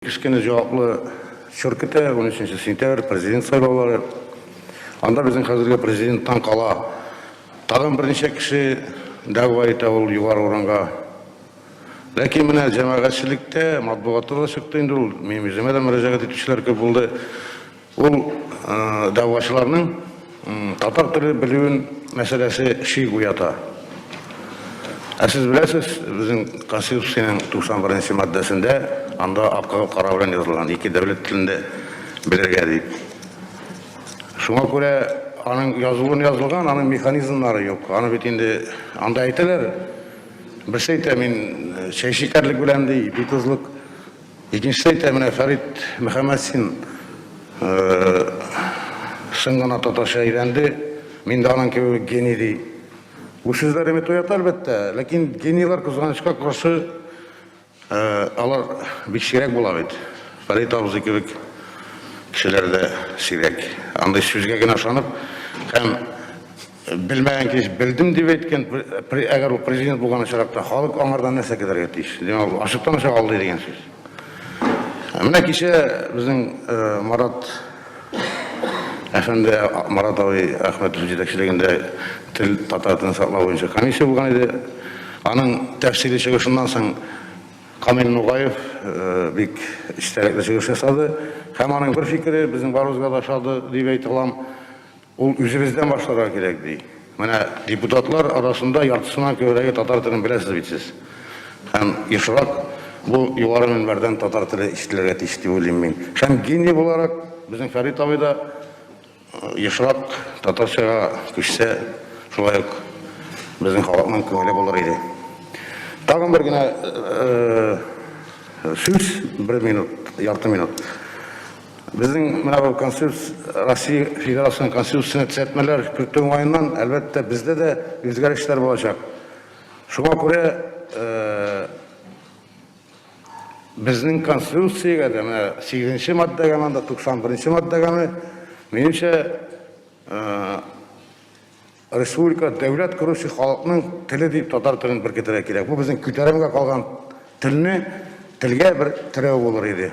Кішкене жауаплы шөркеті 13 сентябрь президент сайлаулары. Анда біздің қазіргі президенттен қала тағын бірнеше кіші дәғуайта ол юғары оранға. Ләкин міне жәмәғатшілікте, матбуғатта да шықты енді ол, мен өзіме де мұражағат етушілер көп болды. Ол дәғуашыларының татар тілі білуін мәселесі ши ұята. Сіз білесіз, біздің Конституцияның 91-ші маддасында анда апқаға қара білен жазылған, екі дәулет тілінде білерге дейіп. Шуңа көре, аның жазылған, аның механизмлары жоқ. Аны бетінде анда айтылар, бір сейті мен шәйшекерлік білемдей, бетізлік. Екінші сейті мені Фарид Мұхаммадсин сыңғана таташа үйренді, мен де аның көбі гений дей. Bu sözler emet oyat elbette. Lakin geniler kızganışka karşı alar bir şirek bulavit. Farid abızı gibi kişilerde şirek. Anda sözge gene aşanıp hem bilmeyen kişi bildim diye etken eğer o prezident bulgan şarakta halk anlardan ne sekider yetiş. Demek aşıktan aşağı aldı degen söz. Mine kişi bizim Marat Efendi Marat abi Ahmet Üzdekçiliginde til tatartını saqlау бойынша комиссия болған еді. Аның тәфсилі шығышынан соң Камил Ноғаев бек іштәректі шығыш жасады. Һәм аның бір фикірі біздің барымызға да шады деп айта алам. Ол өзімізден башларға керек дей. Міне депутатлар арасында яртысынан көбірегі татар тілін білесіз битсіз. Һәм ешірақ бұл юғары мінберден татар тілі іштілерге тиісті ойлаймын мен. Һәм гений болаrak біздің Фарид абай да ешірақ татаршаға күшсе шулай біздің халқының көңілі болар еді. Тағын бір гіне сөз, бір минут, ярты минут. Біздің мына Россия Федерацияның Конституциясына түзетмелер күрттің айынан әлбәтте бізде де өзгерістер болacak. Шуңа көре біздің Конституцияға да 8-ші маддаға, 91-ші маддаға меніңше республика дәулет құрышы халқының тілі дейіп татар тілін бір кетірек керек. Бұл біздің көтерімге қалған тіліне, тілге бір тіреу болар еді.